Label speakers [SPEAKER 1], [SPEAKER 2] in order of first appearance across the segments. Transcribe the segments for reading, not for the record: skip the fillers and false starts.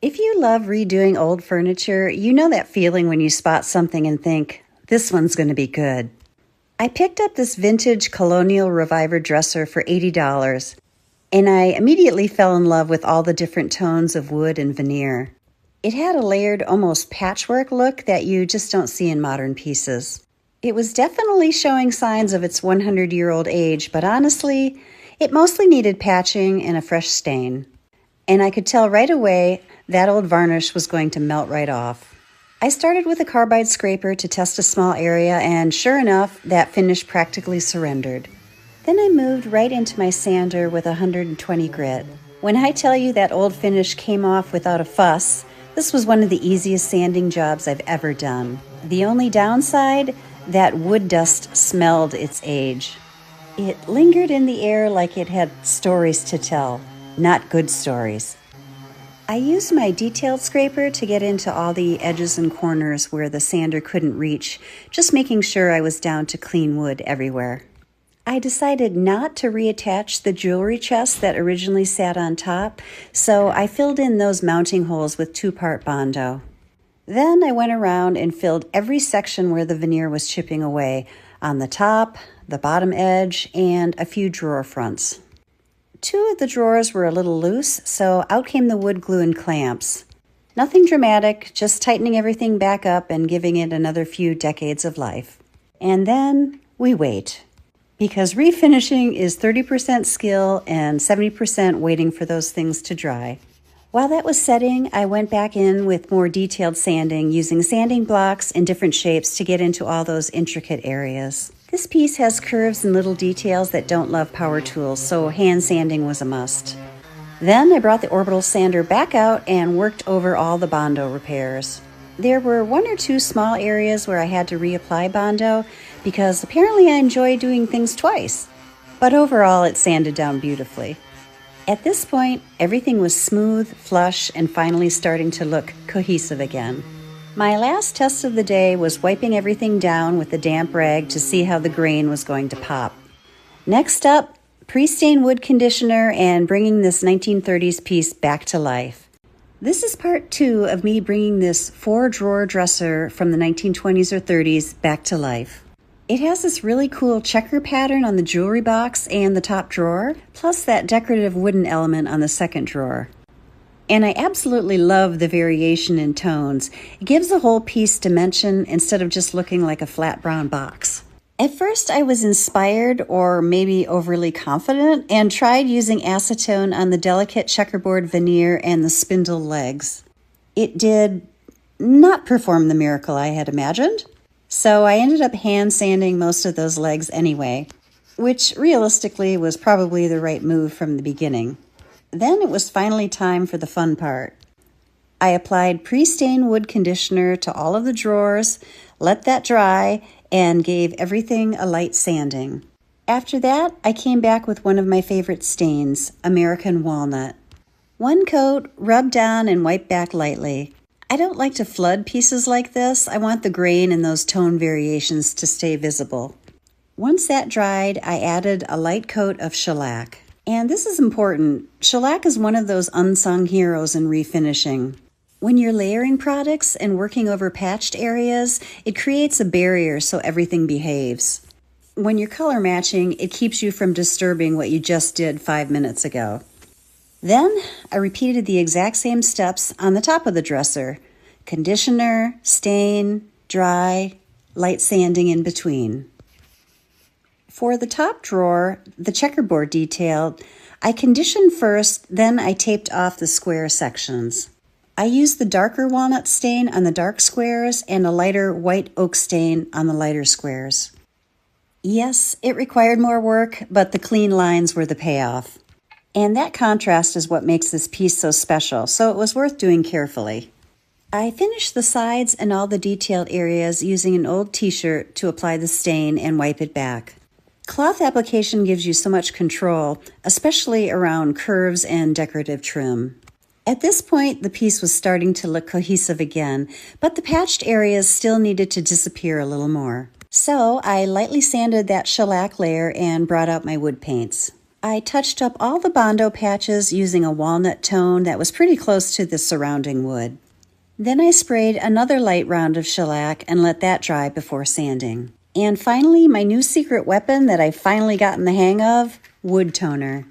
[SPEAKER 1] If you love redoing old furniture, you know that feeling when you spot something and think, this one's going to be good. I picked up this vintage Colonial Reviver dresser for $80, and I immediately fell in love with all the different tones of wood and veneer. It had a layered, almost patchwork look that you just don't see in modern pieces. It was definitely showing signs of its 100-year-old age, but honestly, it mostly needed patching and a fresh stain. And I could tell right away that old varnish was going to melt right off. I started with a carbide scraper to test a small area, and sure enough, that finish practically surrendered. Then I moved right into my sander with 120 grit. When I tell you that old finish came off without a fuss, this was one of the easiest sanding jobs I've ever done. The only downside, that wood dust smelled its age. It lingered in the air like it had stories to tell. Not good stories. I used my detailed scraper to get into all the edges and corners where the sander couldn't reach, just making sure I was down to clean wood everywhere. I decided not to reattach the jewelry chest that originally sat on top, so I filled in those mounting holes with 2-part Bondo. Then I went around and filled every section where the veneer was chipping away, on the top, the bottom edge, and a few drawer fronts. 2 of the drawers were a little loose, so out came the wood glue and clamps. Nothing dramatic, just tightening everything back up and giving it another few decades of life. And then we wait. Because refinishing is 30% skill and 70% waiting for those things to dry. While that was setting, I went back in with more detailed sanding, using sanding blocks in different shapes to get into all those intricate areas. This piece has curves and little details that don't love power tools, so hand sanding was a must. Then I brought the orbital sander back out and worked over all the Bondo repairs. There were 1 or 2 small areas where I had to reapply Bondo because apparently I enjoy doing things twice. But overall, it sanded down beautifully. At this point, everything was smooth, flush, and finally starting to look cohesive again. My last test of the day was wiping everything down with a damp rag to see how the grain was going to pop. Next up, pre-stain wood conditioner and bringing this 1930s piece back to life. This is part 2 of me bringing this 4-drawer dresser from the 1920s or 30s back to life. It has this really cool checker pattern on the jewelry box and the top drawer, plus that decorative wooden element on the second drawer. And I absolutely love the variation in tones. It gives the whole piece dimension instead of just looking like a flat brown box. At first I was inspired or maybe overly confident and tried using acetone on the delicate checkerboard veneer and the spindle legs. It did not perform the miracle I had imagined. So I ended up hand sanding most of those legs anyway, which realistically was probably the right move from the beginning. Then it was finally time for the fun part. I applied pre-stain wood conditioner to all of the drawers, let that dry, and gave everything a light sanding. After that, I came back with one of my favorite stains, American Walnut. 1 coat, rubbed down and wiped back lightly. I don't like to flood pieces like this. I want the grain and those tone variations to stay visible. Once that dried, I added a light coat of shellac. And this is important. Shellac is one of those unsung heroes in refinishing. When you're layering products and working over patched areas, it creates a barrier so everything behaves. When you're color matching, it keeps you from disturbing what you just did 5 minutes ago. Then I repeated the exact same steps on the top of the dresser. Conditioner, stain, dry, light sanding in between. For the top drawer, the checkerboard detail, I conditioned first, then I taped off the square sections. I used the darker walnut stain on the dark squares and a lighter white oak stain on the lighter squares. Yes, it required more work, but the clean lines were the payoff. And that contrast is what makes this piece so special, so it was worth doing carefully. I finished the sides and all the detailed areas using an old t-shirt to apply the stain and wipe it back. Cloth application gives you so much control, especially around curves and decorative trim. At this point, the piece was starting to look cohesive again, but the patched areas still needed to disappear a little more. So I lightly sanded that shellac layer and brought out my wood paints. I touched up all the Bondo patches using a walnut tone that was pretty close to the surrounding wood. Then I sprayed another light round of shellac and let that dry before sanding. And finally, my new secret weapon that I've finally gotten the hang of, wood toner.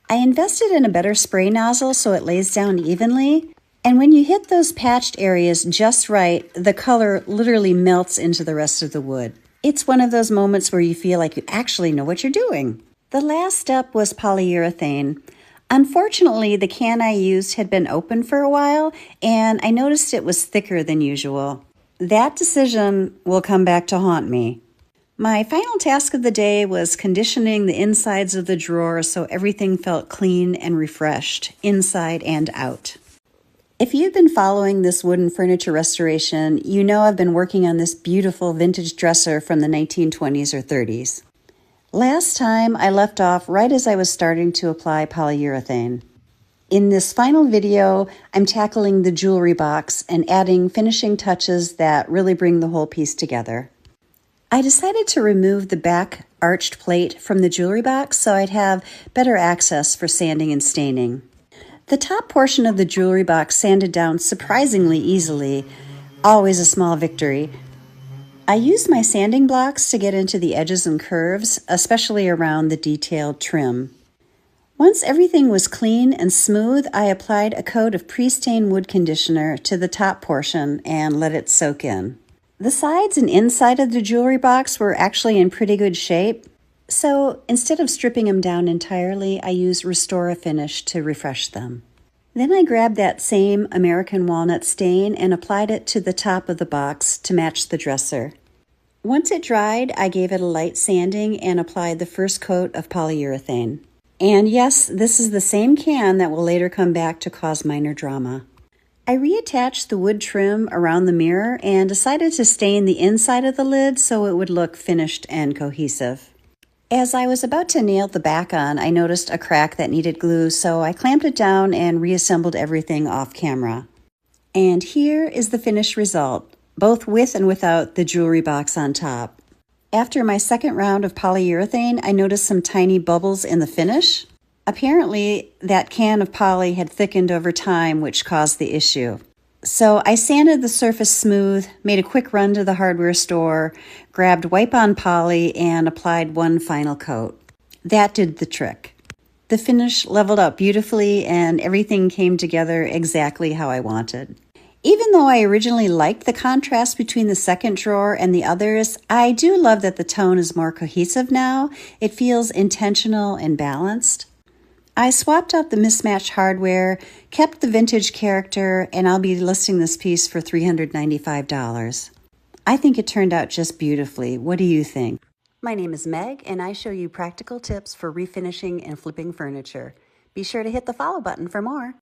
[SPEAKER 1] I invested in a better spray nozzle so it lays down evenly, and when you hit those patched areas just right, the color literally melts into the rest of the wood. It's one of those moments where you feel like you actually know what you're doing. The last step was polyurethane. Unfortunately, the can I used had been open for a while, and I noticed it was thicker than usual. That decision will come back to haunt me. My final task of the day was conditioning the insides of the drawer so everything felt clean and refreshed, inside and out. If you've been following this wooden furniture restoration, you know I've been working on this beautiful vintage dresser from the 1920s or 30s. Last time I left off right as I was starting to apply polyurethane. In this final video, I'm tackling the jewelry box and adding finishing touches that really bring the whole piece together. I decided to remove the back arched plate from the jewelry box so I'd have better access for sanding and staining. The top portion of the jewelry box sanded down surprisingly easily, always a small victory. I used my sanding blocks to get into the edges and curves, especially around the detailed trim. Once everything was clean and smooth, I applied a coat of pre-stained wood conditioner to the top portion and let it soak in. The sides and inside of the jewelry box were actually in pretty good shape, so instead of stripping them down entirely, I used Restore a Finish to refresh them. Then I grabbed that same American walnut stain and applied it to the top of the box to match the dresser. Once it dried, I gave it a light sanding and applied the first coat of polyurethane. And yes, this is the same can that will later come back to cause minor drama. I reattached the wood trim around the mirror and decided to stain the inside of the lid so it would look finished and cohesive. As I was about to nail the back on, I noticed a crack that needed glue, so I clamped it down and reassembled everything off camera. And here is the finished result, both with and without the jewelry box on top. After my second round of polyurethane, I noticed some tiny bubbles in the finish. Apparently, that can of poly had thickened over time, which caused the issue. So I sanded the surface smooth, made a quick run to the hardware store, grabbed wipe-on poly, and applied one final coat. That did the trick. The finish leveled out beautifully, and everything came together exactly how I wanted. Even though I originally liked the contrast between the second drawer and the others, I do love that the tone is more cohesive now. It feels intentional and balanced. I swapped out the mismatched hardware, kept the vintage character, and I'll be listing this piece for $395. I think it turned out just beautifully. What do you think? My name is Meg, and I show you practical tips for refinishing and flipping furniture. Be sure to hit the follow button for more.